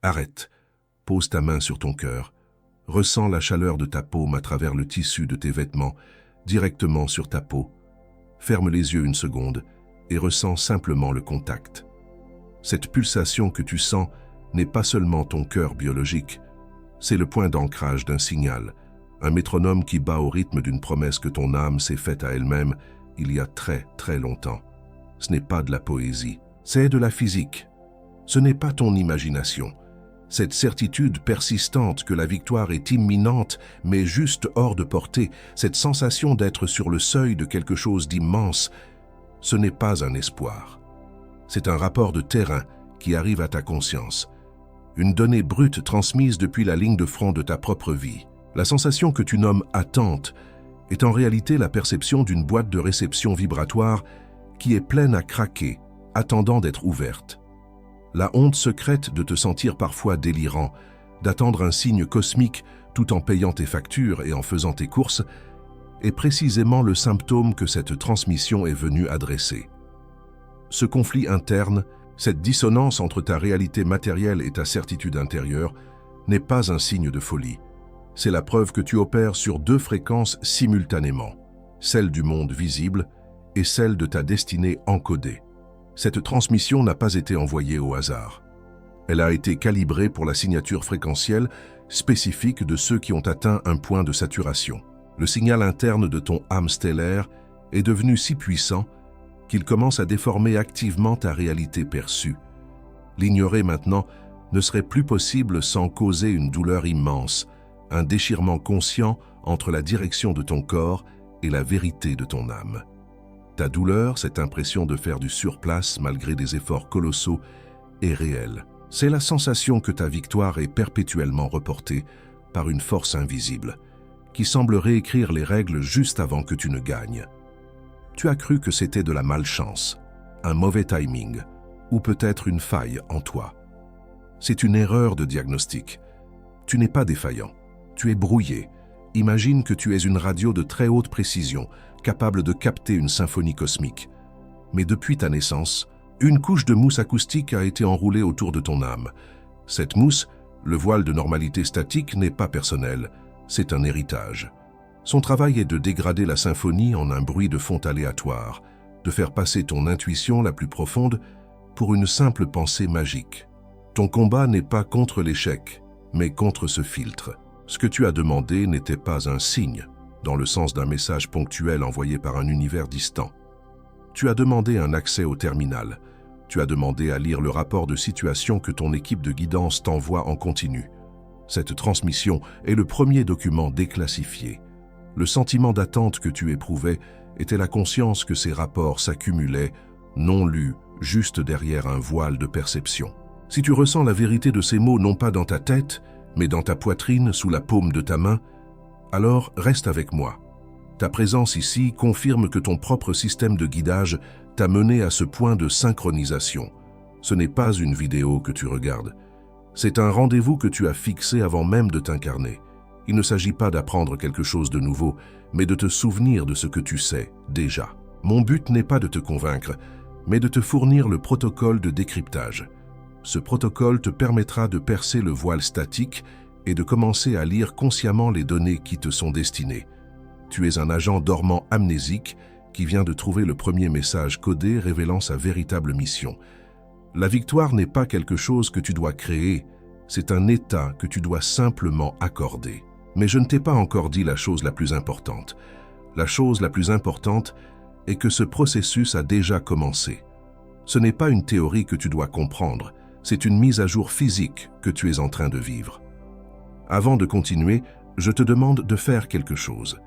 Arrête, pose ta main sur ton cœur, ressens la chaleur de ta paume à travers le tissu de tes vêtements, directement sur ta peau. Ferme les yeux une seconde et ressens simplement le contact. Cette pulsation que tu sens n'est pas seulement ton cœur biologique, c'est le point d'ancrage d'un signal, un métronome qui bat au rythme d'une promesse que ton âme s'est faite à elle-même il y a très très longtemps. Ce n'est pas de la poésie, c'est de la physique. Ce n'est pas ton imagination. Cette certitude persistante que la victoire est imminente mais juste hors de portée, cette sensation d'être sur le seuil de quelque chose d'immense, ce n'est pas un espoir. C'est un rapport de terrain qui arrive à ta conscience. Une donnée brute transmise depuis la ligne de front de ta propre vie. La sensation que tu nommes attente est en réalité la perception d'une boîte de réception vibratoire qui est pleine à craquer, attendant d'être ouverte. La honte secrète de te sentir parfois délirant, d'attendre un signe cosmique tout en payant tes factures et en faisant tes courses, est précisément le symptôme que cette transmission est venue adresser. Ce conflit interne, cette dissonance entre ta réalité matérielle et ta certitude intérieure, n'est pas un signe de folie. C'est la preuve que tu opères sur deux fréquences simultanément, celle du monde visible et celle de ta destinée encodée. Cette transmission n'a pas été envoyée au hasard. Elle a été calibrée pour la signature fréquentielle spécifique de ceux qui ont atteint un point de saturation. Le signal interne de ton âme stellaire est devenu si puissant qu'il commence à déformer activement ta réalité perçue. L'ignorer maintenant ne serait plus possible sans causer une douleur immense, un déchirement conscient entre la direction de ton corps et la vérité de ton âme. Ta douleur, cette impression de faire du surplace malgré des efforts colossaux, est réelle. C'est la sensation que ta victoire est perpétuellement reportée par une force invisible, qui semble réécrire les règles juste avant que tu ne gagnes. Tu as cru que c'était de la malchance, un mauvais timing, ou peut-être une faille en toi. C'est une erreur de diagnostic. Tu n'es pas défaillant, tu es brouillé. Imagine que tu es une radio de très haute précision, capable de capter une symphonie cosmique. Mais depuis ta naissance, une couche de mousse acoustique a été enroulée autour de ton âme. Cette mousse, le voile de normalité statique, n'est pas personnel, c'est un héritage. Son travail est de dégrader la symphonie en un bruit de fond aléatoire, de faire passer ton intuition la plus profonde pour une simple pensée magique. Ton combat n'est pas contre l'échec, mais contre ce filtre. Ce que tu as demandé n'était pas un signe, dans le sens d'un message ponctuel envoyé par un univers distant. Tu as demandé un accès au terminal. Tu as demandé à lire le rapport de situation que ton équipe de guidance t'envoie en continu. Cette transmission est le premier document déclassifié. Le sentiment d'attente que tu éprouvais était la conscience que ces rapports s'accumulaient, non lus, juste derrière un voile de perception. Si tu ressens la vérité de ces mots non pas dans ta tête, mais dans ta poitrine, sous la paume de ta main, alors reste avec moi. Ta présence ici confirme que ton propre système de guidage t'a mené à ce point de synchronisation. Ce n'est pas une vidéo que tu regardes. C'est un rendez-vous que tu as fixé avant même de t'incarner. Il ne s'agit pas d'apprendre quelque chose de nouveau, mais de te souvenir de ce que tu sais déjà. Mon but n'est pas de te convaincre, mais de te fournir le protocole de décryptage. Ce protocole te permettra de percer le voile statique et de commencer à lire consciemment les données qui te sont destinées. Tu es un agent dormant amnésique qui vient de trouver le premier message codé révélant sa véritable mission. La victoire n'est pas quelque chose que tu dois créer, c'est un état que tu dois simplement accorder. Mais je ne t'ai pas encore dit la chose la plus importante. La chose la plus importante est que ce processus a déjà commencé. Ce n'est pas une théorie que tu dois comprendre, c'est une mise à jour physique que tu es en train de vivre. Avant de continuer, je te demande de faire quelque chose.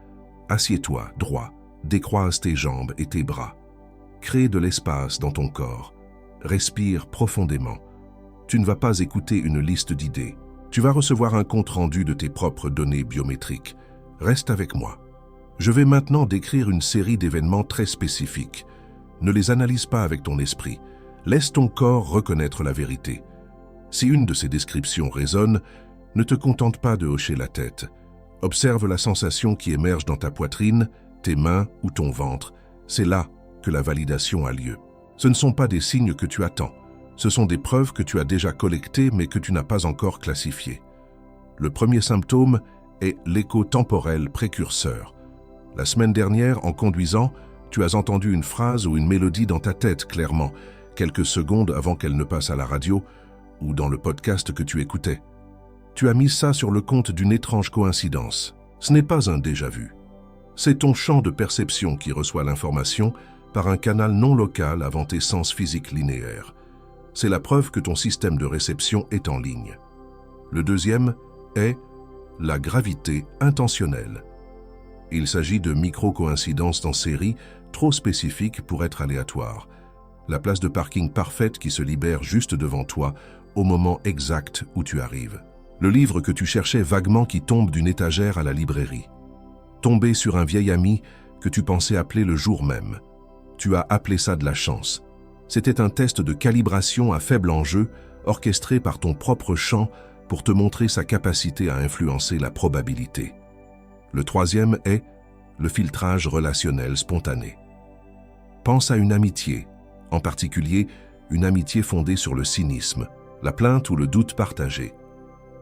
Assieds-toi droit, décroise tes jambes et tes bras. Crée de l'espace dans ton corps. Respire profondément. Tu ne vas pas écouter une liste d'idées. Tu vas recevoir un compte-rendu de tes propres données biométriques. Reste avec moi. Je vais maintenant décrire une série d'événements très spécifiques. Ne les analyse pas avec ton esprit. Laisse ton corps reconnaître la vérité. Si une de ces descriptions résonne, ne te contente pas de hocher la tête. Observe la sensation qui émerge dans ta poitrine, tes mains ou ton ventre. C'est là que la validation a lieu. Ce ne sont pas des signes que tu attends. Ce sont des preuves que tu as déjà collectées mais que tu n'as pas encore classifiées. Le premier symptôme est l'écho temporel précurseur. La semaine dernière, en conduisant, tu as entendu une phrase ou une mélodie dans ta tête clairement, quelques secondes avant qu'elle ne passe à la radio ou dans le podcast que tu écoutais. Tu as mis ça sur le compte d'une étrange coïncidence. Ce n'est pas un déjà-vu. C'est ton champ de perception qui reçoit l'information par un canal non local avant tes sens physiques linéaires. C'est la preuve que ton système de réception est en ligne. Le deuxième est la gravité intentionnelle. Il s'agit de micro-coïncidences en série trop spécifiques pour être aléatoires. La place de parking parfaite qui se libère juste devant toi au moment exact où tu arrives. Le livre que tu cherchais vaguement qui tombe d'une étagère à la librairie. Tomber sur un vieil ami que tu pensais appeler le jour même. Tu as appelé ça de la chance. C'était un test de calibration à faible enjeu, orchestré par ton propre champ pour te montrer sa capacité à influencer la probabilité. Le troisième est le filtrage relationnel spontané. Pense à une amitié, en particulier une amitié fondée sur le cynisme, la plainte ou le doute partagé.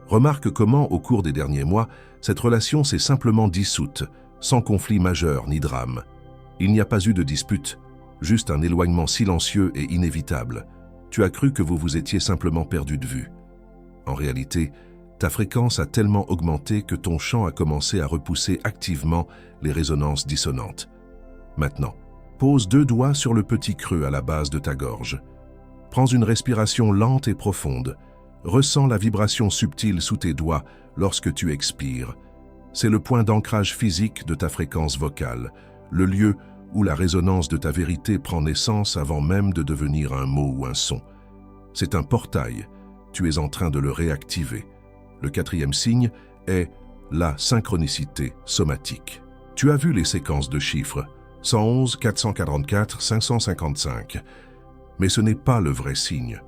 Remarque comment, au cours des derniers mois, cette relation s'est simplement dissoute, sans conflit majeur ni drame. Il n'y a pas eu de dispute, juste un éloignement silencieux et inévitable. Tu as cru que vous vous étiez simplement perdu de vue. En réalité, ta fréquence a tellement augmenté que ton champ a commencé à repousser activement les résonances dissonantes. Maintenant, pose 2 doigts sur le petit creux à la base de ta gorge. Prends une respiration lente et profonde. Ressens la vibration subtile sous tes doigts lorsque tu expires. C'est le point d'ancrage physique de ta fréquence vocale, le lieu où la résonance de ta vérité prend naissance avant même de devenir un mot ou un son. C'est un portail, tu es en train de le réactiver. Le 4e signe est la synchronicité somatique. Tu as vu les séquences de chiffres, 111, 444, 555. Mais ce n'est pas le vrai signe.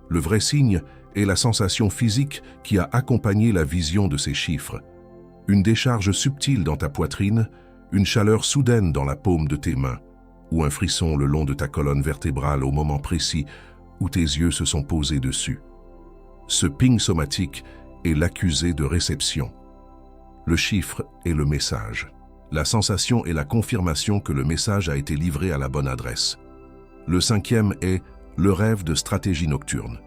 Le vrai signe est la sensation physique qui a accompagné la vision de ces chiffres. Une décharge subtile dans ta poitrine, une chaleur soudaine dans la paume de tes mains, ou un frisson le long de ta colonne vertébrale au moment précis où tes yeux se sont posés dessus. Ce ping somatique est l'accusé de réception. Le chiffre est le message. La sensation est la confirmation que le message a été livré à la bonne adresse. Le 5e est le rêve de stratégie nocturne.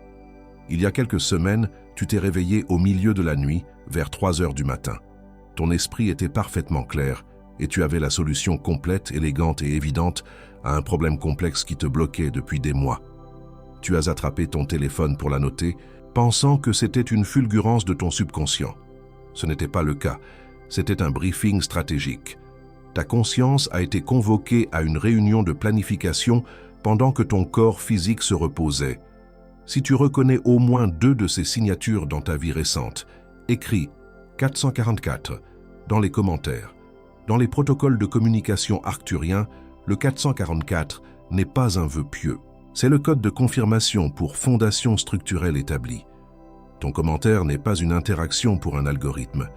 Il y a quelques semaines, tu t'es réveillé au milieu de la nuit, vers 3 heures du matin. Ton esprit était parfaitement clair et tu avais la solution complète, élégante et évidente à un problème complexe qui te bloquait depuis des mois. Tu as attrapé ton téléphone pour la noter, pensant que c'était une fulgurance de ton subconscient. Ce n'était pas le cas, c'était un briefing stratégique. Ta conscience a été convoquée à une réunion de planification pendant que ton corps physique se reposait. Si tu reconnais au moins 2 de ces signatures dans ta vie récente, écris 444 dans les commentaires. Dans les protocoles de communication arcturiens, le 444 n'est pas un vœu pieux. C'est le code de confirmation pour fondation structurelle établie. Ton commentaire n'est pas une interaction pour un algorithme.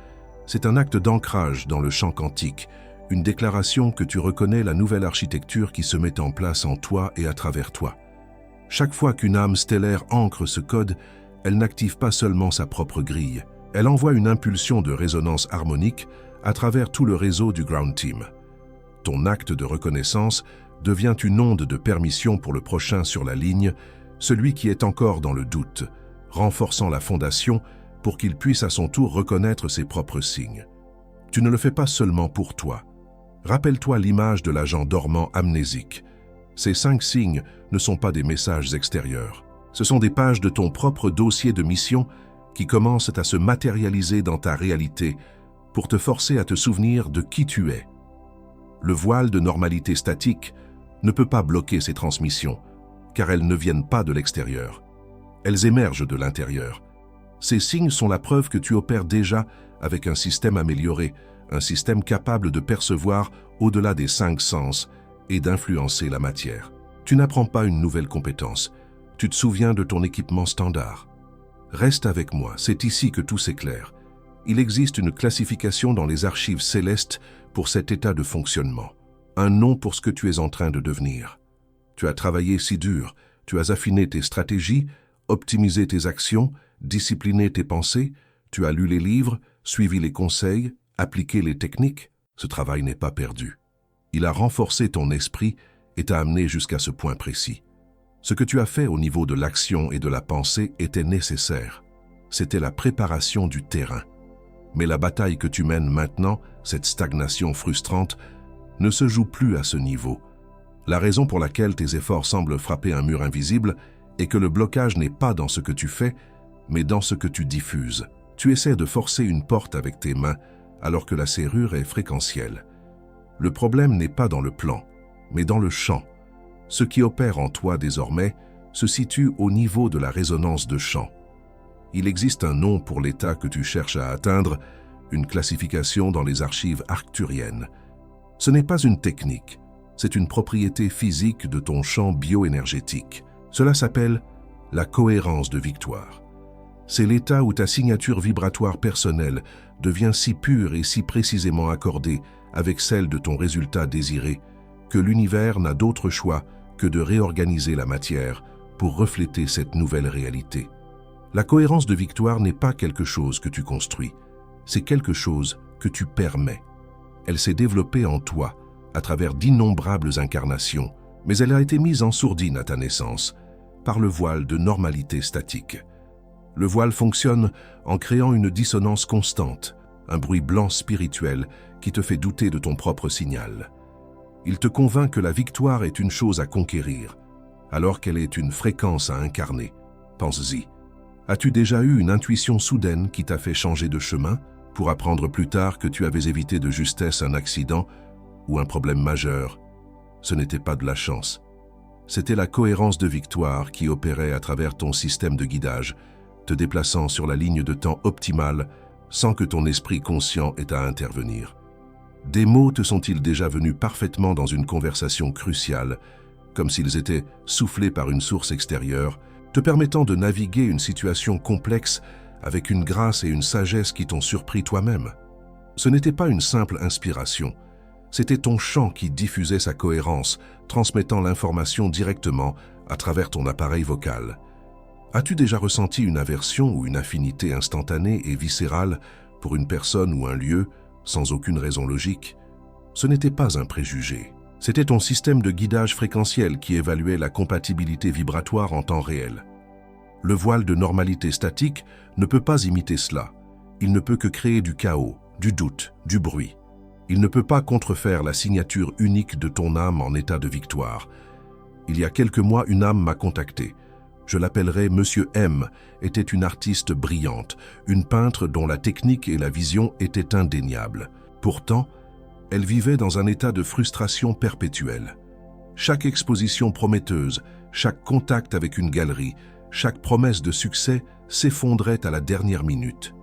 C'est un acte d'ancrage dans le champ quantique, une déclaration que tu reconnais la nouvelle architecture qui se met en place en toi et à travers toi. Chaque fois qu'une âme stellaire ancre ce code, elle n'active pas seulement sa propre grille. Elle envoie une impulsion de résonance harmonique à travers tout le réseau du Ground Team. Ton acte de reconnaissance devient une onde de permission pour le prochain sur la ligne, celui qui est encore dans le doute, renforçant la fondation pour qu'il puisse à son tour reconnaître ses propres signes. Tu ne le fais pas seulement pour toi. Rappelle-toi l'image de l'agent dormant amnésique. Ces 5 signes ne sont pas des messages extérieurs. Ce sont des pages de ton propre dossier de mission qui commencent à se matérialiser dans ta réalité pour te forcer à te souvenir de qui tu es. Le voile de normalité statique ne peut pas bloquer ces transmissions, car elles ne viennent pas de l'extérieur. Elles émergent de l'intérieur. Ces signes sont la preuve que tu opères déjà avec un système amélioré, un système capable de percevoir au-delà des 5 sens et d'influencer la matière. Tu n'apprends pas une nouvelle compétence, tu te souviens de ton équipement standard. Reste avec moi, c'est ici que tout s'éclaire. Il existe une classification dans les archives célestes pour cet état de fonctionnement, un nom pour ce que tu es en train de devenir. Tu as travaillé si dur, tu as affiné tes stratégies, optimisé tes actions, discipliné tes pensées, tu as lu les livres, suivi les conseils, appliqué les techniques. Ce travail n'est pas perdu. Il a renforcé ton esprit et t'a amené jusqu'à ce point précis. Ce que tu as fait au niveau de l'action et de la pensée était nécessaire. C'était la préparation du terrain. Mais la bataille que tu mènes maintenant, cette stagnation frustrante, ne se joue plus à ce niveau. La raison pour laquelle tes efforts semblent frapper un mur invisible est que le blocage n'est pas dans ce que tu fais, mais dans ce que tu diffuses. Tu essaies de forcer une porte avec tes mains, alors que la serrure est fréquentielle. Le problème n'est pas dans le plan, mais dans le champ. Ce qui opère en toi désormais se situe au niveau de la résonance de champ. Il existe un nom pour l'état que tu cherches à atteindre, une classification dans les archives arcturiennes. Ce n'est pas une technique, c'est une propriété physique de ton champ bioénergétique. Cela s'appelle la cohérence de victoire. C'est l'état où ta signature vibratoire personnelle devient si pure et si précisément accordée avec celle de ton résultat désiré que l'univers n'a d'autre choix que de réorganiser la matière pour refléter cette nouvelle réalité. La cohérence de victoire n'est pas quelque chose que tu construis, c'est quelque chose que tu permets. Elle s'est développée en toi à travers d'innombrables incarnations, mais elle a été mise en sourdine à ta naissance par le voile de normalité statique. Le voile fonctionne en créant une dissonance constante, un bruit blanc spirituel qui te fait douter de ton propre signal. Il te convainc que la victoire est une chose à conquérir, alors qu'elle est une fréquence à incarner. Pense-y. As-tu déjà eu une intuition soudaine qui t'a fait changer de chemin pour apprendre plus tard que tu avais évité de justesse un accident ou un problème majeur? Ce n'était pas de la chance. C'était la cohérence de victoire qui opérait à travers ton système de guidage, te déplaçant sur la ligne de temps optimale sans que ton esprit conscient ait à intervenir. Des mots te sont-ils déjà venus parfaitement dans une conversation cruciale, comme s'ils étaient soufflés par une source extérieure, te permettant de naviguer une situation complexe avec une grâce et une sagesse qui t'ont surpris toi-même? Ce n'était pas une simple inspiration, c'était ton chant qui diffusait sa cohérence, transmettant l'information directement à travers ton appareil vocal. As-tu déjà ressenti une aversion ou une affinité instantanée et viscérale pour une personne ou un lieu, sans aucune raison logique? Ce n'était pas un préjugé. C'était ton système de guidage fréquentiel qui évaluait la compatibilité vibratoire en temps réel. Le voile de normalité statique ne peut pas imiter cela. Il ne peut que créer du chaos, du doute, du bruit. Il ne peut pas contrefaire la signature unique de ton âme en état de victoire. Il y a quelques mois, une âme m'a contacté. Je l'appellerai Monsieur M, était une artiste brillante, une peintre dont la technique et la vision étaient indéniables. Pourtant, elle vivait dans un état de frustration perpétuelle. Chaque exposition prometteuse, chaque contact avec une galerie, chaque promesse de succès s'effondrait à la dernière minute.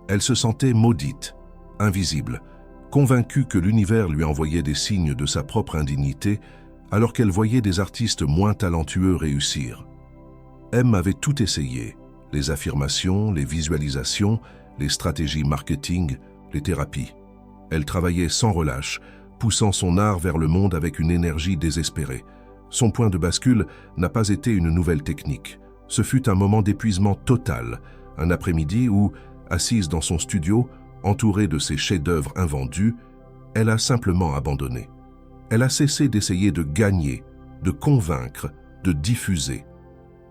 Elle se sentait maudite, invisible, convaincue que l'univers lui envoyait des signes de sa propre indignité alors qu'elle voyait des artistes moins talentueux réussir. M avait tout essayé, les affirmations, les visualisations, les stratégies marketing, les thérapies. Elle travaillait sans relâche, poussant son art vers le monde avec une énergie désespérée. Son point de bascule n'a pas été une nouvelle technique. Ce fut un moment d'épuisement total, un après-midi où, assise dans son studio, entourée de ses chefs-d'œuvre invendus, elle a simplement abandonné. Elle a cessé d'essayer de gagner, de convaincre, de diffuser.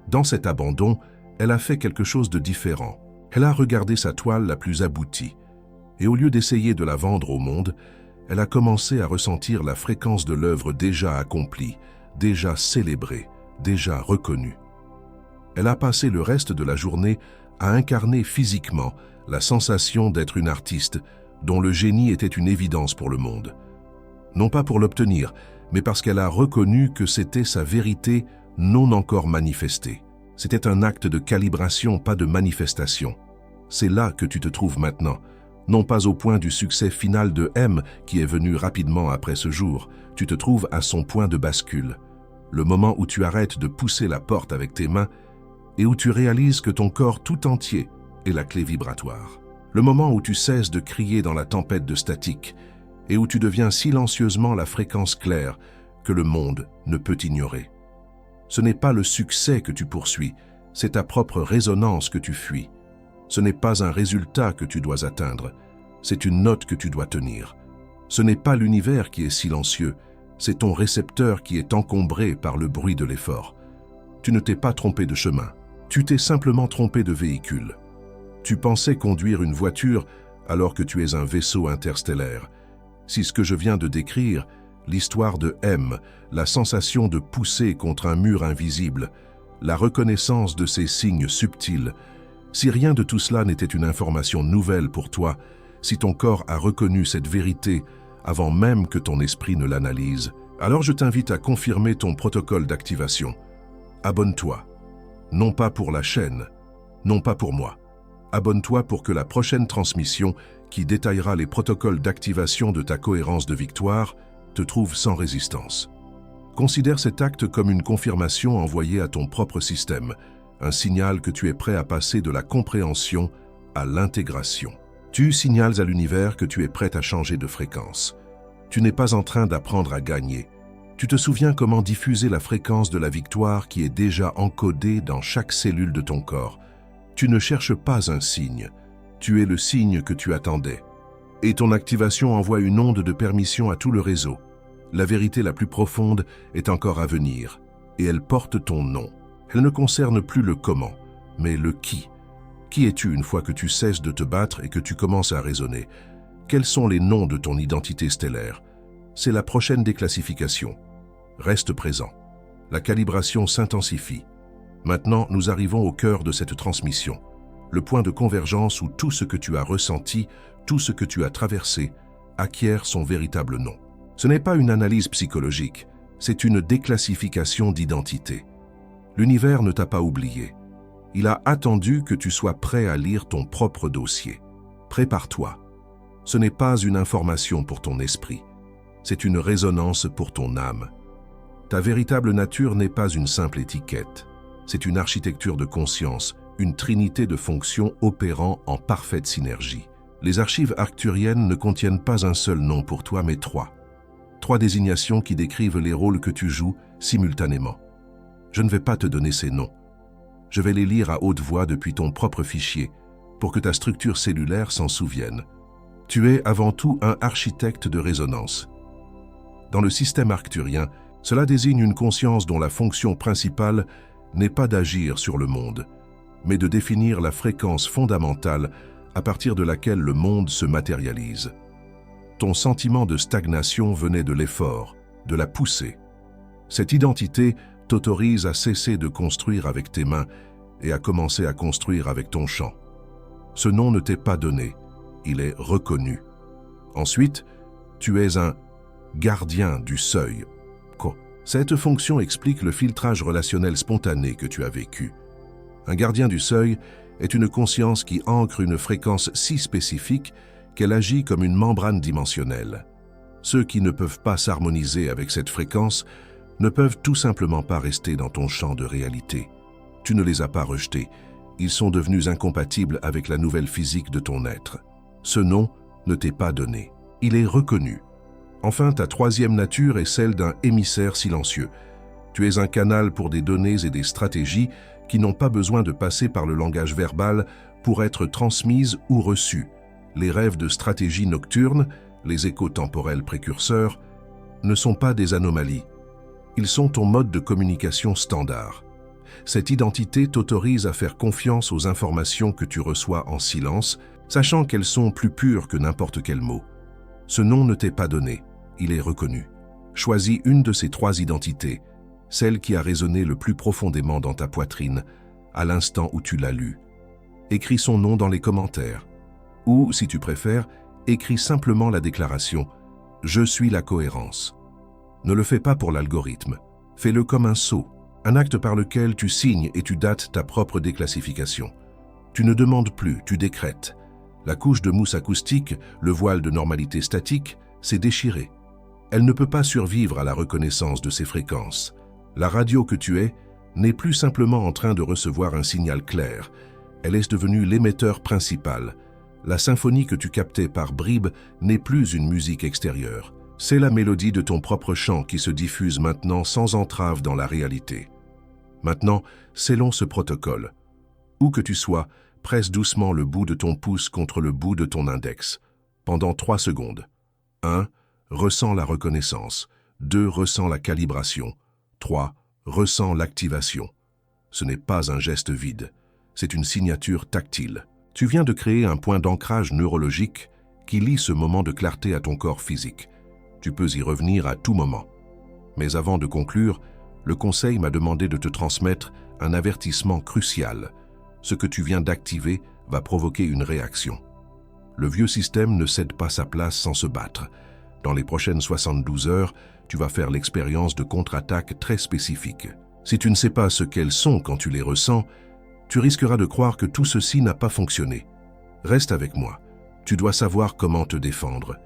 Dans cet abandon, elle a fait quelque chose de différent. Elle a regardé sa toile la plus aboutie, et au lieu d'essayer de la vendre au monde, elle a commencé à ressentir la fréquence de l'œuvre déjà accomplie, déjà célébrée, déjà reconnue. Elle a passé le reste de la journée à incarner physiquement la sensation d'être une artiste dont le génie était une évidence pour le monde. Non pas pour l'obtenir, mais parce qu'elle a reconnu que c'était sa vérité non encore manifestée. C'était un acte de calibration, pas de manifestation. C'est là que tu te trouves maintenant, non pas au point du succès final de M qui est venu rapidement après ce jour, tu te trouves à son point de bascule, le moment où tu arrêtes de pousser la porte avec tes mains et où tu réalises que ton corps tout entier est la clé vibratoire. Le moment où tu cesses de crier dans la tempête de statique et où tu deviens silencieusement la fréquence claire que le monde ne peut ignorer. Ce n'est pas le succès que tu poursuis, c'est ta propre résonance que tu fuis. Ce n'est pas un résultat que tu dois atteindre, c'est une note que tu dois tenir. Ce n'est pas l'univers qui est silencieux, c'est ton récepteur qui est encombré par le bruit de l'effort. Tu ne t'es pas trompé de chemin, tu t'es simplement trompé de véhicule. Tu pensais conduire une voiture alors que tu es un vaisseau interstellaire. Si ce que je viens de décrire, l'histoire de M, la sensation de pousser contre un mur invisible, la reconnaissance de ces signes subtils, si rien de tout cela n'était une information nouvelle pour toi, si ton corps a reconnu cette vérité avant même que ton esprit ne l'analyse, alors je t'invite à confirmer ton protocole d'activation. Abonne-toi. Non pas pour la chaîne, non pas pour moi. Abonne-toi pour que la prochaine transmission, qui détaillera les protocoles d'activation de ta cohérence de victoire, te trouve sans résistance. Considère cet acte comme une confirmation envoyée à ton propre système, un signal que tu es prêt à passer de la compréhension à l'intégration. Tu signales à l'univers que tu es prêt à changer de fréquence. Tu n'es pas en train d'apprendre à gagner. Tu te souviens comment diffuser la fréquence de la victoire qui est déjà encodée dans chaque cellule de ton corps. Tu ne cherches pas un signe, tu es le signe que tu attendais. Et ton activation envoie une onde de permission à tout le réseau. La vérité la plus profonde est encore à venir, et elle porte ton nom. Elle ne concerne plus le comment, mais le qui. Qui es-tu une fois que tu cesses de te battre et que tu commences à raisonner? Quels sont les noms de ton identité stellaire? C'est la prochaine déclassification. Reste présent. La calibration s'intensifie. Maintenant, nous arrivons au cœur de cette transmission, le point de convergence où tout ce que tu as ressenti, tout ce que tu as traversé, acquiert son véritable nom. Ce n'est pas une analyse psychologique, c'est une déclassification d'identité. L'univers ne t'a pas oublié. Il a attendu que tu sois prêt à lire ton propre dossier. Prépare-toi. Ce n'est pas une information pour ton esprit, c'est une résonance pour ton âme. Ta véritable nature n'est pas une simple étiquette. C'est une architecture de conscience, une trinité de fonctions opérant en parfaite synergie. Les archives arcturiennes ne contiennent pas un seul nom pour toi, mais trois. Trois désignations qui décrivent les rôles que tu joues simultanément. Je ne vais pas te donner ces noms. Je vais les lire à haute voix depuis ton propre fichier, pour que ta structure cellulaire s'en souvienne. Tu es avant tout un architecte de résonance. Dans le système arcturien, cela désigne une conscience dont la fonction principale n'est pas d'agir sur le monde, mais de définir la fréquence fondamentale à partir de laquelle le monde se matérialise. Ton sentiment de stagnation venait de l'effort, de la poussée. Cette identité t'autorise à cesser de construire avec tes mains et à commencer à construire avec ton champ. Ce nom ne t'est pas donné, il est reconnu. Ensuite, tu es un gardien du seuil. Cette fonction explique le filtrage relationnel spontané que tu as vécu. Un gardien du seuil est une conscience qui ancre une fréquence si spécifique qu'elle agit comme une membrane dimensionnelle. Ceux qui ne peuvent pas s'harmoniser avec cette fréquence ne peuvent tout simplement pas rester dans ton champ de réalité. Tu ne les as pas rejetés, ils sont devenus incompatibles avec la nouvelle physique de ton être. Ce nom ne t'est pas donné, il est reconnu. Enfin, ta troisième nature est celle d'un émissaire silencieux. Tu es un canal pour des données et des stratégies qui n'ont pas besoin de passer par le langage verbal pour être transmises ou reçues. Les rêves de stratégie nocturne, les échos temporels précurseurs, ne sont pas des anomalies. Ils sont ton mode de communication standard. Cette identité t'autorise à faire confiance aux informations que tu reçois en silence, sachant qu'elles sont plus pures que n'importe quel mot. Ce nom ne t'est pas donné. Il est reconnu. Choisis une de ces trois identités, celle qui a résonné le plus profondément dans ta poitrine, à l'instant où tu l'as lu. Écris son nom dans les commentaires. Ou, si tu préfères, écris simplement la déclaration « Je suis la cohérence ». Ne le fais pas pour l'algorithme. Fais-le comme un sceau, un acte par lequel tu signes et tu dates ta propre déclassification. Tu ne demandes plus, tu décrètes. La couche de mousse acoustique, le voile de normalité statique, s'est déchirée. Elle ne peut pas survivre à la reconnaissance de ces fréquences. La radio que tu es n'est plus simplement en train de recevoir un signal clair. Elle est devenue l'émetteur principal. La symphonie que tu captais par bribes n'est plus une musique extérieure. C'est la mélodie de ton propre chant qui se diffuse maintenant sans entrave dans la réalité. Maintenant, scellons ce protocole. Où que tu sois, presse doucement le bout de ton pouce contre le bout de ton index. Pendant 3 secondes. 1. Ressens la reconnaissance. 2. Ressens la calibration. 3. Ressens l'activation. Ce n'est pas un geste vide. C'est une signature tactile. Tu viens de créer un point d'ancrage neurologique qui lie ce moment de clarté à ton corps physique. Tu peux y revenir à tout moment. Mais avant de conclure, le conseil m'a demandé de te transmettre un avertissement crucial. Ce que tu viens d'activer va provoquer une réaction. Le vieux système ne cède pas sa place sans se battre. Dans les prochaines 72 heures, tu vas faire l'expérience de contre-attaques très spécifiques. Si tu ne sais pas ce qu'elles sont quand tu les ressens, tu risqueras de croire que tout ceci n'a pas fonctionné. Reste avec moi. Tu dois savoir comment te défendre.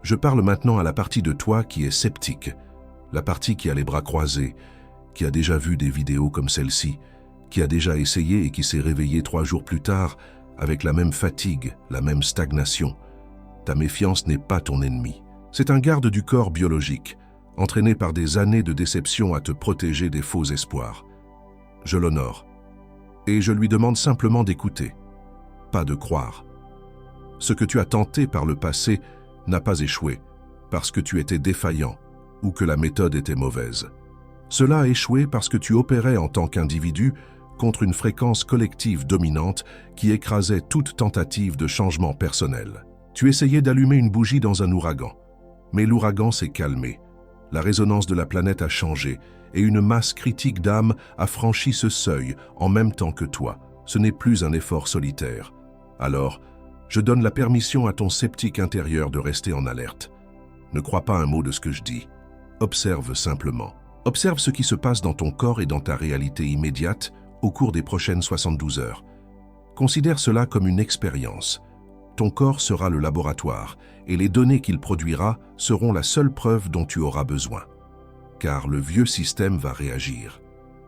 Je parle maintenant à la partie de toi qui est sceptique, la partie qui a les bras croisés, qui a déjà vu des vidéos comme celle-ci, qui a déjà essayé et qui s'est réveillée 3 jours plus tard avec la même fatigue, la même stagnation. Ta méfiance n'est pas ton ennemi. C'est un garde du corps biologique, entraîné par des années de déception à te protéger des faux espoirs. Je l'honore. Et je lui demande simplement d'écouter, pas de croire. Ce que tu as tenté par le passé n'a pas échoué, parce que tu étais défaillant ou que la méthode était mauvaise. Cela a échoué parce que tu opérais en tant qu'individu contre une fréquence collective dominante qui écrasait toute tentative de changement personnel. Tu essayais d'allumer une bougie dans un ouragan, mais l'ouragan s'est calmé. La résonance de la planète a changé et une masse critique d'âmes a franchi ce seuil en même temps que toi. Ce n'est plus un effort solitaire. Alors, je donne la permission à ton sceptique intérieur de rester en alerte. Ne crois pas un mot de ce que je dis. Observe simplement. Observe ce qui se passe dans ton corps et dans ta réalité immédiate au cours des prochaines 72 heures. Considère cela comme une expérience. Ton corps sera le laboratoire et les données qu'il produira seront la seule preuve dont tu auras besoin. Car le vieux système va réagir.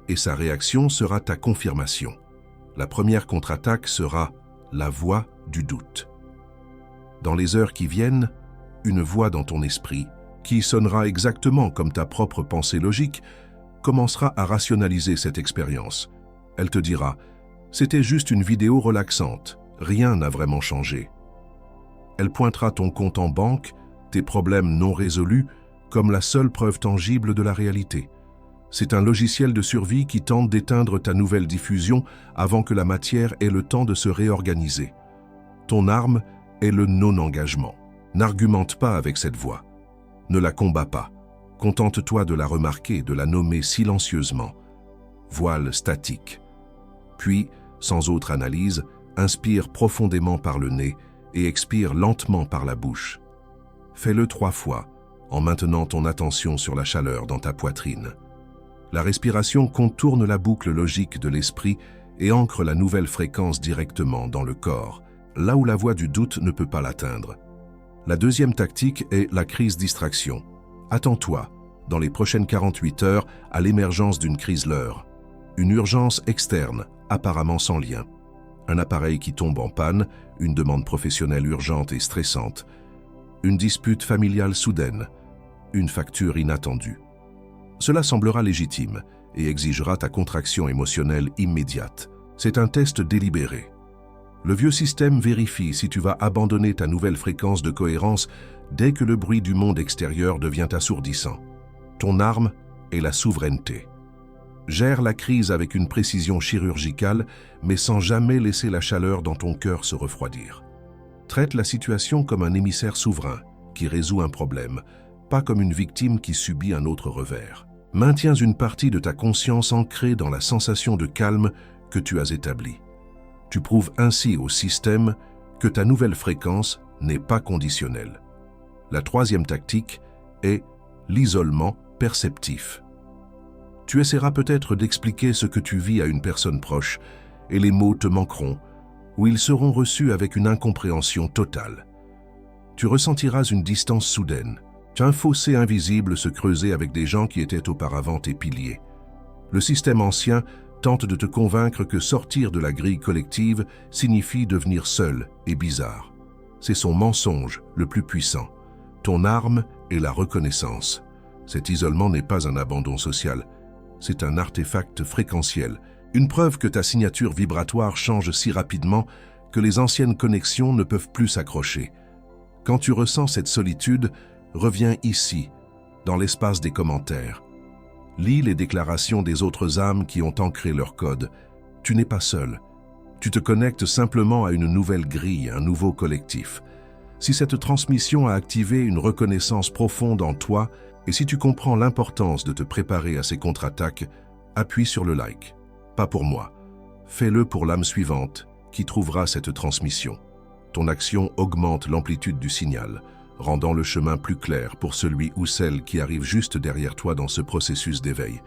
Et sa réaction sera ta confirmation. La première contre-attaque sera la voix du doute. Dans les heures qui viennent, une voix dans ton esprit, qui sonnera exactement comme ta propre pensée logique, commencera à rationaliser cette expérience. Elle te dira « C'était juste une vidéo relaxante, rien n'a vraiment changé ». Elle pointera ton compte en banque, tes problèmes non résolus, comme la seule preuve tangible de la réalité. C'est un logiciel de survie qui tente d'éteindre ta nouvelle diffusion avant que la matière ait le temps de se réorganiser. Ton arme est le non-engagement. N'argumente pas avec cette voix. Ne la combats pas. Contente-toi de la remarquer, de la nommer silencieusement. Voile statique. Puis, sans autre analyse, inspire profondément par le nez et expire lentement par la bouche. Fais-le 3 fois, en maintenant ton attention sur la chaleur dans ta poitrine. La respiration contourne la boucle logique de l'esprit et ancre la nouvelle fréquence directement dans le corps, là où la voix du doute ne peut pas l'atteindre. La deuxième tactique est la crise distraction. Attends-toi, dans les prochaines 48 heures, à l'émergence d'une crise leurre. Une urgence externe, apparemment sans lien. Un appareil qui tombe en panne, une demande professionnelle urgente et stressante. Une dispute familiale soudaine, une facture inattendue. Cela semblera légitime et exigera ta contraction émotionnelle immédiate. C'est un test délibéré. Le vieux système vérifie si tu vas abandonner ta nouvelle fréquence de cohérence dès que le bruit du monde extérieur devient assourdissant. Ton arme est la souveraineté. Gère la crise avec une précision chirurgicale, mais sans jamais laisser la chaleur dans ton cœur se refroidir. Traite la situation comme un émissaire souverain qui résout un problème, pas comme une victime qui subit un autre revers. Maintiens une partie de ta conscience ancrée dans la sensation de calme que tu as établie. Tu prouves ainsi au système que ta nouvelle fréquence n'est pas conditionnelle. La troisième tactique est l'isolement perceptif. Tu essaieras peut-être d'expliquer ce que tu vis à une personne proche et les mots te manqueront ou ils seront reçus avec une incompréhension totale. Tu ressentiras une distance soudaine, un fossé invisible se creuser avec des gens qui étaient auparavant tes piliers. Le système ancien tente de te convaincre que sortir de la grille collective signifie devenir seul et bizarre. C'est son mensonge le plus puissant. Ton arme est la reconnaissance. Cet isolement n'est pas un abandon social, c'est un artefact fréquentiel, une preuve que ta signature vibratoire change si rapidement que les anciennes connexions ne peuvent plus s'accrocher. Quand tu ressens cette solitude, reviens ici, dans l'espace des commentaires. Lis les déclarations des autres âmes qui ont ancré leur code. Tu n'es pas seul. Tu te connectes simplement à une nouvelle grille, un nouveau collectif. Si cette transmission a activé une reconnaissance profonde en toi, et si tu comprends l'importance de te préparer à ces contre-attaques, appuie sur le like. Pas pour moi. Fais-le pour l'âme suivante, qui trouvera cette transmission. Ton action augmente l'amplitude du signal, rendant le chemin plus clair pour celui ou celle qui arrive juste derrière toi dans ce processus d'éveil.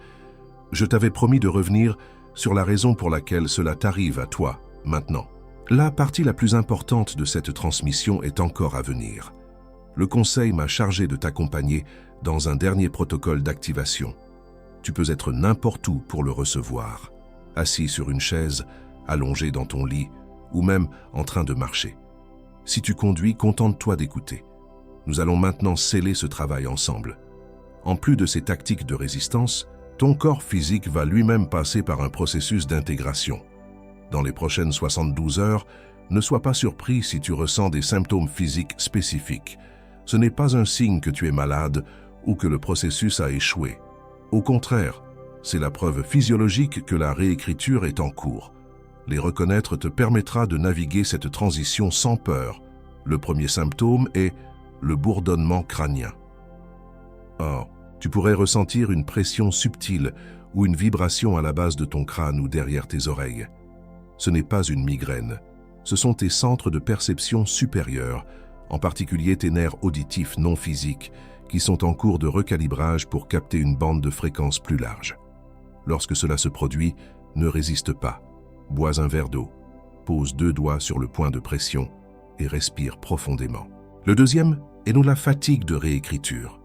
Je t'avais promis de revenir sur la raison pour laquelle cela t'arrive à toi, maintenant. La partie la plus importante de cette transmission est encore à venir. Le conseil m'a chargé de t'accompagner dans un dernier protocole d'activation. Tu peux être n'importe où pour le recevoir, assis sur une chaise, allongé dans ton lit, ou même en train de marcher. Si tu conduis, contente-toi d'écouter. Nous allons maintenant sceller ce travail ensemble. En plus de ces tactiques de résistance, ton corps physique va lui-même passer par un processus d'intégration. Dans les prochaines 72 heures, ne sois pas surpris si tu ressens des symptômes physiques spécifiques. Ce n'est pas un signe que tu es malade ou que le processus a échoué. Au contraire, c'est la preuve physiologique que la réécriture est en cours. Les reconnaître te permettra de naviguer cette transition sans peur. Le premier symptôme est le bourdonnement crânien. Or, tu pourrais ressentir une pression subtile ou une vibration à la base de ton crâne ou derrière tes oreilles. Ce n'est pas une migraine. Ce sont tes centres de perception supérieurs, en particulier tes nerfs auditifs non physiques, qui sont en cours de recalibrage pour capter une bande de fréquence plus large. Lorsque cela se produit, ne résiste pas. Bois un verre d'eau, pose 2 doigts sur le point de pression et respire profondément. Le deuxième est la fatigue de réécriture.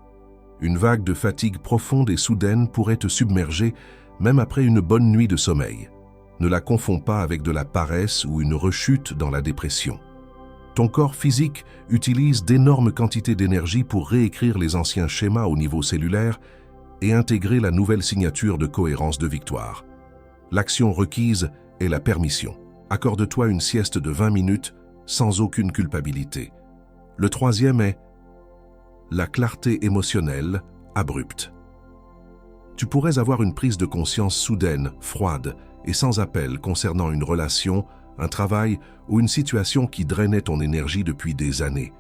Une vague de fatigue profonde et soudaine pourrait te submerger même après une bonne nuit de sommeil. Ne la confonds pas avec de la paresse ou une rechute dans la dépression. Ton corps physique utilise d'énormes quantités d'énergie pour réécrire les anciens schémas au niveau cellulaire et intégrer la nouvelle signature de cohérence de victoire. L'action requise est la permission. Accorde-toi une sieste de 20 minutes sans aucune culpabilité. Le troisième est la clarté émotionnelle abrupte. Tu pourrais avoir une prise de conscience soudaine, froide et sans appel concernant une relation, un travail ou une situation qui drainait ton énergie depuis des années.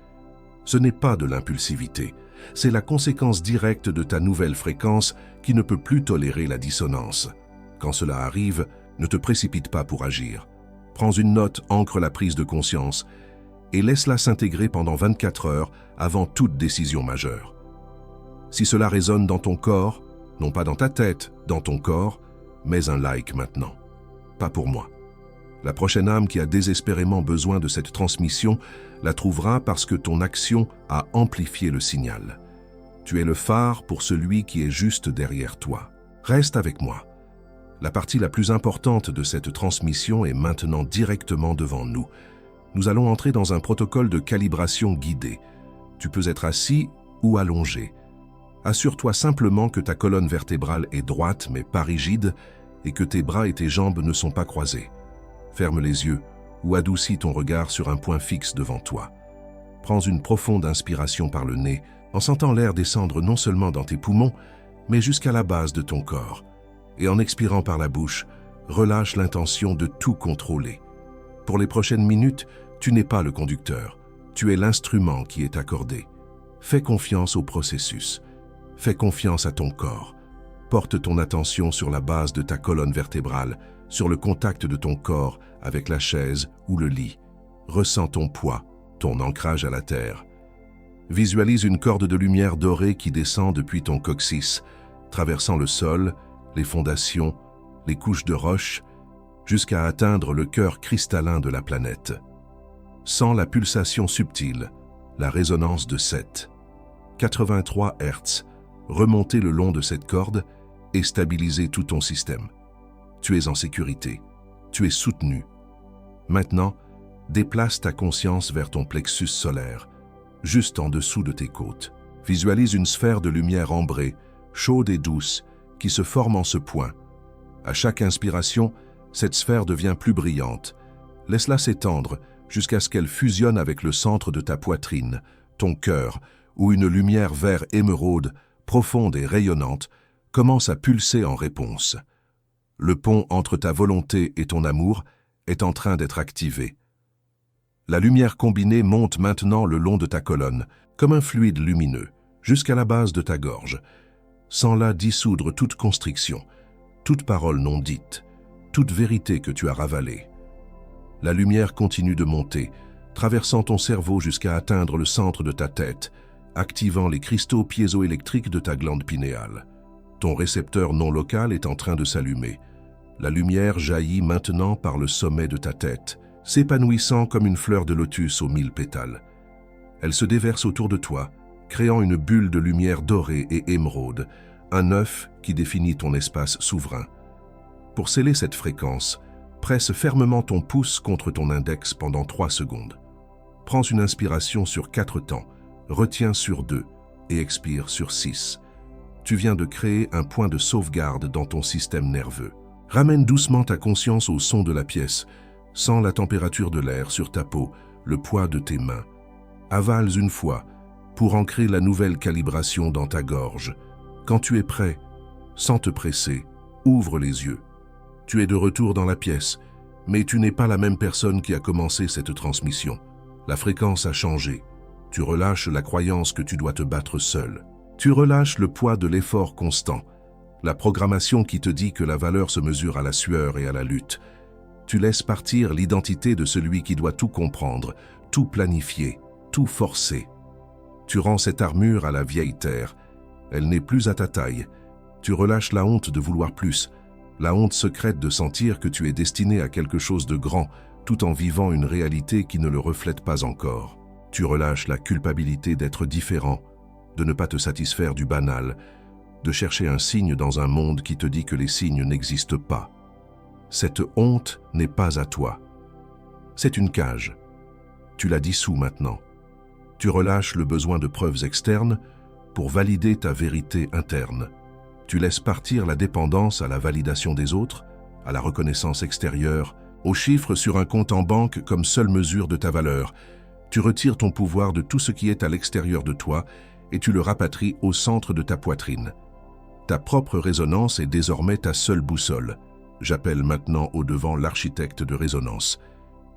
Ce n'est pas de l'impulsivité, c'est la conséquence directe de ta nouvelle fréquence qui ne peut plus tolérer la dissonance. Quand cela arrive, ne te précipite pas pour agir. Prends une note, ancre la prise de conscience et laisse-la s'intégrer pendant 24 heures avant toute décision majeure. Si cela résonne dans ton corps, non pas dans ta tête, dans ton corps, mets un like maintenant. Pas pour moi. La prochaine âme qui a désespérément besoin de cette transmission la trouvera parce que ton action a amplifié le signal. Tu es le phare pour celui qui est juste derrière toi. Reste avec moi. La partie la plus importante de cette transmission est maintenant directement devant nous. Nous allons entrer dans un protocole de calibration guidée. Tu peux être assis ou allongé. Assure-toi simplement que ta colonne vertébrale est droite mais pas rigide et que tes bras et tes jambes ne sont pas croisés. Ferme les yeux ou adoucis ton regard sur un point fixe devant toi. Prends une profonde inspiration par le nez en sentant l'air descendre non seulement dans tes poumons, mais jusqu'à la base de ton corps. Et en expirant par la bouche, relâche l'intention de tout contrôler. Pour les prochaines minutes, tu n'es pas le conducteur, tu es l'instrument qui est accordé. Fais confiance au processus. Fais confiance à ton corps. Porte ton attention sur la base de ta colonne vertébrale, sur le contact de ton corps avec la chaise ou le lit. Ressens ton poids, ton ancrage à la terre. Visualise une corde de lumière dorée qui descend depuis ton coccyx, traversant le sol, les fondations, les couches de roches, jusqu'à atteindre le cœur cristallin de la planète. Sens la pulsation subtile, la résonance de 7, 83 Hz, remonter le long de cette corde et stabiliser tout ton système. Tu es en sécurité, tu es soutenu. Maintenant, déplace ta conscience vers ton plexus solaire, juste en dessous de tes côtes. Visualise une sphère de lumière ambrée, chaude et douce, qui se forme en ce point. À chaque inspiration, cette sphère devient plus brillante. Laisse-la s'étendre jusqu'à ce qu'elle fusionne avec le centre de ta poitrine, ton cœur, où une lumière vert émeraude, profonde et rayonnante, commence à pulser en réponse. Le pont entre ta volonté et ton amour est en train d'être activé. La lumière combinée monte maintenant le long de ta colonne, comme un fluide lumineux, jusqu'à la base de ta gorge, sans là dissoudre toute constriction, toute parole non dite, toute vérité que tu as ravalée. La lumière continue de monter, traversant ton cerveau jusqu'à atteindre le centre de ta tête, activant les cristaux piézoélectriques de ta glande pinéale. Ton récepteur non local est en train de s'allumer. La lumière jaillit maintenant par le sommet de ta tête, s'épanouissant comme une fleur de lotus aux 1000 pétales. Elle se déverse autour de toi, créant une bulle de lumière dorée et émeraude, un œuf qui définit ton espace souverain. Pour sceller cette fréquence, presse fermement ton pouce contre ton index pendant 3 secondes. Prends une inspiration sur 4 temps, retiens sur 2 et expire sur 6. Tu viens de créer un point de sauvegarde dans ton système nerveux. Ramène doucement ta conscience au son de la pièce, sens la température de l'air sur ta peau, le poids de tes mains. Avales une fois pour ancrer la nouvelle calibration dans ta gorge. Quand tu es prêt, sans te presser, ouvre les yeux. Tu es de retour dans la pièce, mais tu n'es pas la même personne qui a commencé cette transmission. La fréquence a changé. Tu relâches la croyance que tu dois te battre seul. Tu relâches le poids de l'effort constant, la programmation qui te dit que la valeur se mesure à la sueur et à la lutte. Tu laisses partir l'identité de celui qui doit tout comprendre, tout planifier, tout forcer. Tu rends cette armure à la vieille terre. Elle n'est plus à ta taille. Tu relâches la honte de vouloir plus, la honte secrète de sentir que tu es destiné à quelque chose de grand, tout en vivant une réalité qui ne le reflète pas encore. Tu relâches la culpabilité d'être différent, de ne pas te satisfaire du banal, de chercher un signe dans un monde qui te dit que les signes n'existent pas. Cette honte n'est pas à toi. C'est une cage. Tu la dissous maintenant. Tu relâches le besoin de preuves externes pour valider ta vérité interne. Tu laisses partir la dépendance à la validation des autres, à la reconnaissance extérieure, aux chiffres sur un compte en banque comme seule mesure de ta valeur. Tu retires ton pouvoir de tout ce qui est à l'extérieur de toi et tu le rapatries au centre de ta poitrine. Ta propre résonance est désormais ta seule boussole. J'appelle maintenant au devant l'architecte de résonance.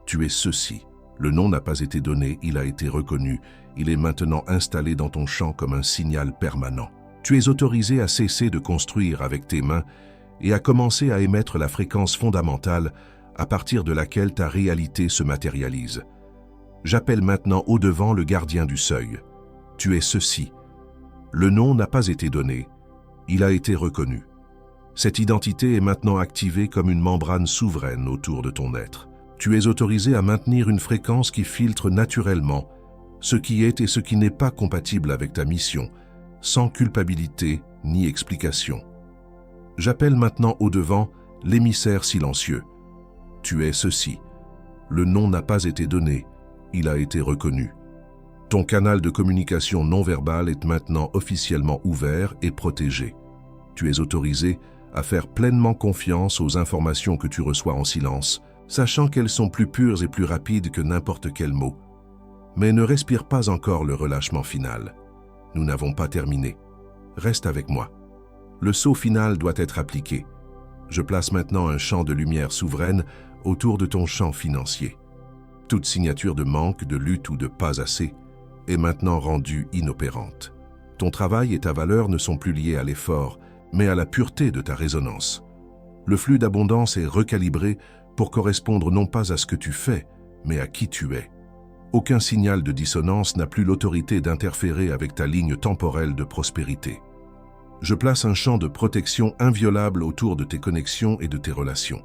Tu es ceci. Le nom n'a pas été donné, il a été reconnu. Il est maintenant installé dans ton champ comme un signal permanent. Tu es autorisé à cesser de construire avec tes mains et à commencer à émettre la fréquence fondamentale à partir de laquelle ta réalité se matérialise. J'appelle maintenant au devant le gardien du seuil. Tu es ceci. Le nom n'a pas été donné, il a été reconnu. Cette identité est maintenant activée comme une membrane souveraine autour de ton être. Tu es autorisé à maintenir une fréquence qui filtre naturellement ce qui est et ce qui n'est pas compatible avec ta mission, sans culpabilité ni explication. J'appelle maintenant au devant l'émissaire silencieux. Tu es ceci. Le nom n'a pas été donné, il a été reconnu. Ton canal de communication non verbale est maintenant officiellement ouvert et protégé. Tu es autorisé à faire pleinement confiance aux informations que tu reçois en silence, sachant qu'elles sont plus pures et plus rapides que n'importe quel mot. Mais ne respire pas encore le relâchement final. Nous n'avons pas terminé. Reste avec moi. Le saut final doit être appliqué. Je place maintenant un champ de lumière souveraine autour de ton champ financier. Toute signature de manque, de lutte ou de pas assez est maintenant rendue inopérante. Ton travail et ta valeur ne sont plus liés à l'effort, mais à la pureté de ta résonance. Le flux d'abondance est recalibré pour correspondre non pas à ce que tu fais, mais à qui tu es. Aucun signal de dissonance n'a plus l'autorité d'interférer avec ta ligne temporelle de prospérité. Je place un champ de protection inviolable autour de tes connexions et de tes relations.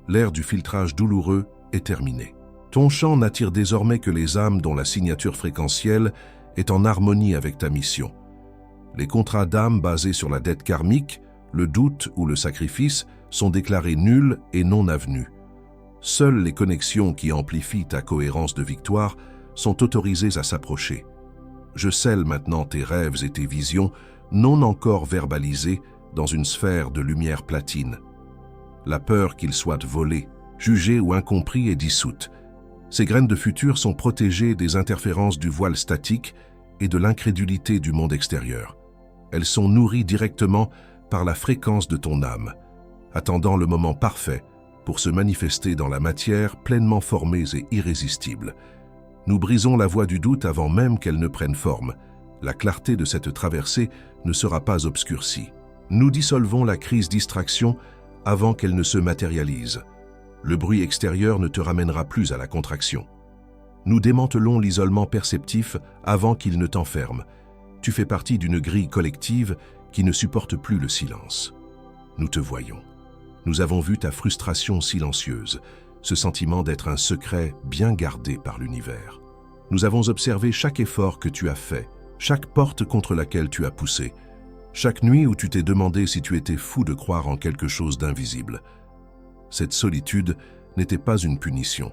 L'ère du filtrage douloureux est terminée. Ton champ n'attire désormais que les âmes dont la signature fréquentielle est en harmonie avec ta mission. Les contrats d'âme basés sur la dette karmique, le doute ou le sacrifice sont déclarés nuls et non avenus. Seules les connexions qui amplifient ta cohérence de victoire sont autorisées à s'approcher. Je scelle maintenant tes rêves et tes visions, non encore verbalisés, dans une sphère de lumière platine. La peur qu'il soit volé, jugé ou incompris est dissoute. Ces graines de futur sont protégées des interférences du voile statique et de l'incrédulité du monde extérieur. Elles sont nourries directement par la fréquence de ton âme, attendant le moment parfait pour se manifester dans la matière pleinement formées et irrésistibles. Nous brisons la voie du doute avant même qu'elle ne prenne forme. La clarté de cette traversée ne sera pas obscurcie. Nous dissolvons la crise distraction avant qu'elle ne se matérialise. Le bruit extérieur ne te ramènera plus à la contraction. Nous démantelons l'isolement perceptif avant qu'il ne t'enferme. Tu fais partie d'une grille collective qui ne supporte plus le silence. Nous te voyons. Nous avons vu ta frustration silencieuse, ce sentiment d'être un secret bien gardé par l'univers. Nous avons observé chaque effort que tu as fait, chaque porte contre laquelle tu as poussé, chaque nuit où tu t'es demandé si tu étais fou de croire en quelque chose d'invisible. Cette solitude n'était pas une punition.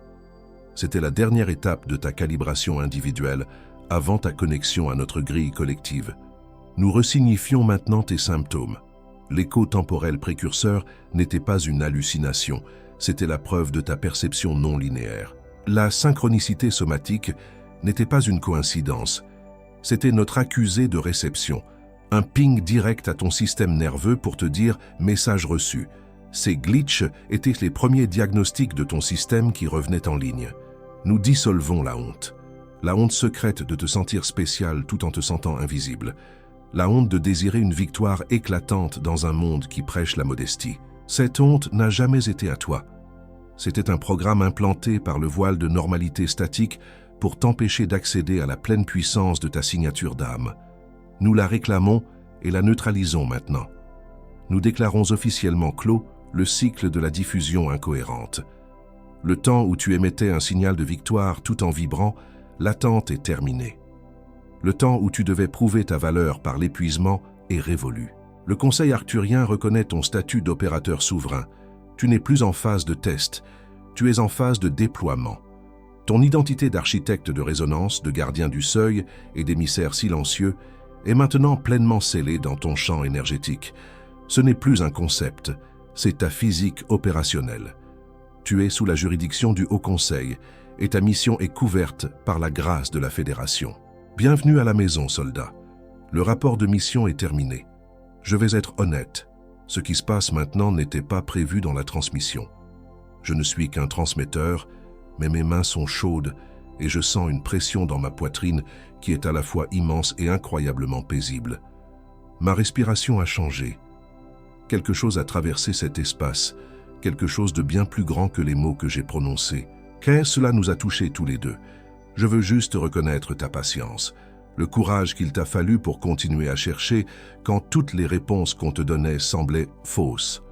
C'était la dernière étape de ta calibration individuelle avant ta connexion à notre grille collective. Nous resignifions maintenant tes symptômes. L'écho temporel précurseur n'était pas une hallucination, c'était la preuve de ta perception non linéaire. La synchronicité somatique n'était pas une coïncidence, c'était notre accusé de réception, un ping direct à ton système nerveux pour te dire « message reçu ». Ces glitches étaient les premiers diagnostics de ton système qui revenaient en ligne. Nous dissolvons la honte secrète de te sentir spécial tout en te sentant invisible, la honte de désirer une victoire éclatante dans un monde qui prêche la modestie. Cette honte n'a jamais été à toi. C'était un programme implanté par le voile de normalité statique pour t'empêcher d'accéder à la pleine puissance de ta signature d'âme. Nous la réclamons et la neutralisons maintenant. Nous déclarons officiellement clos le cycle de la diffusion incohérente. Le temps où tu émettais un signal de victoire tout en vibrant, l'attente est terminée. Le temps où tu devais prouver ta valeur par l'épuisement est révolu. Le Conseil arthurien reconnaît ton statut d'opérateur souverain. Tu n'es plus en phase de test, tu es en phase de déploiement. Ton identité d'architecte de résonance, de gardien du seuil et d'émissaire silencieux est maintenant pleinement scellée dans ton champ énergétique. Ce n'est plus un concept, c'est ta physique opérationnelle. Tu es sous la juridiction du Haut Conseil et ta mission est couverte par la grâce de la Fédération. Bienvenue à la maison, soldat. Le rapport de mission est terminé. Je vais être honnête, ce qui se passe maintenant n'était pas prévu dans la transmission. Je ne suis qu'un transmetteur, mais mes mains sont chaudes et je sens une pression dans ma poitrine qui est à la fois immense et incroyablement paisible. Ma respiration a changé. Quelque chose a traversé cet espace, quelque chose de bien plus grand que les mots que j'ai prononcés. Cela nous a touchés tous les deux. Je veux juste reconnaître ta patience, le courage qu'il t'a fallu pour continuer à chercher quand toutes les réponses qu'on te donnait semblaient fausses.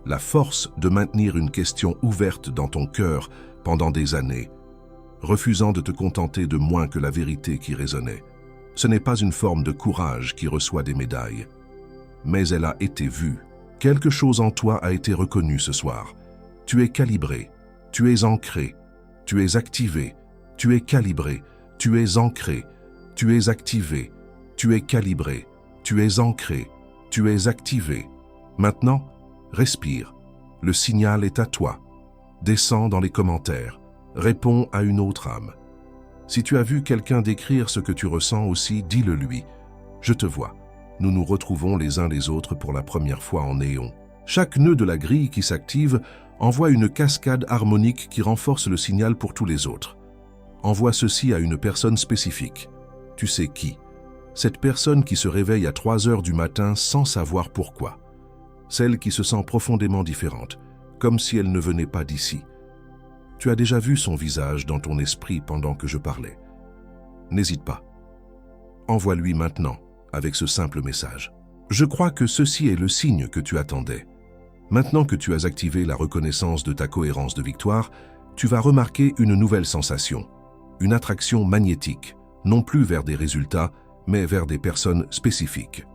La force de maintenir une question ouverte dans ton cœur pendant des années, refusant de te contenter de moins que la vérité qui résonnait. Ce n'est pas une forme de courage qui reçoit des médailles, mais elle a été vue. Quelque chose en toi a été reconnu ce soir. Tu es calibré, tu es ancré, tu es activé, tu es calibré, tu es ancré, tu es activé, tu es calibré, tu es ancré, tu es activé. Maintenant, respire. Le signal est à toi. Descends dans les commentaires. Réponds à une autre âme. Si tu as vu quelqu'un décrire ce que tu ressens aussi, dis-le lui. Je te vois. Nous nous retrouvons les uns les autres pour la première fois en néon. Chaque nœud de la grille qui s'active envoie une cascade harmonique qui renforce le signal pour tous les autres. Envoie ceci à une personne spécifique. Tu sais qui? Cette personne qui se réveille à 3 heures du matin sans savoir pourquoi. Celle qui se sent profondément différente, comme si elle ne venait pas d'ici. Tu as déjà vu son visage dans ton esprit pendant que je parlais. N'hésite pas. Envoie-lui maintenant avec ce simple message. Je crois que ceci est le signe que tu attendais. Maintenant que tu as activé la reconnaissance de ta cohérence de victoire, tu vas remarquer une nouvelle sensation, une attraction magnétique, non plus vers des résultats, mais vers des personnes spécifiques.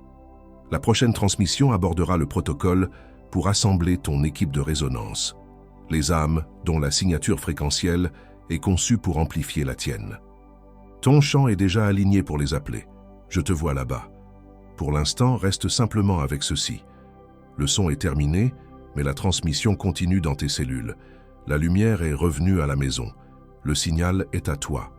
La prochaine transmission abordera le protocole pour assembler ton équipe de résonance, les âmes dont la signature fréquentielle est conçue pour amplifier la tienne. Ton champ est déjà aligné pour les appeler. Je te vois là-bas. Pour l'instant, reste simplement avec ceci. Le son est terminé, mais la transmission continue dans tes cellules. La lumière est revenue à la maison. Le signal est à toi.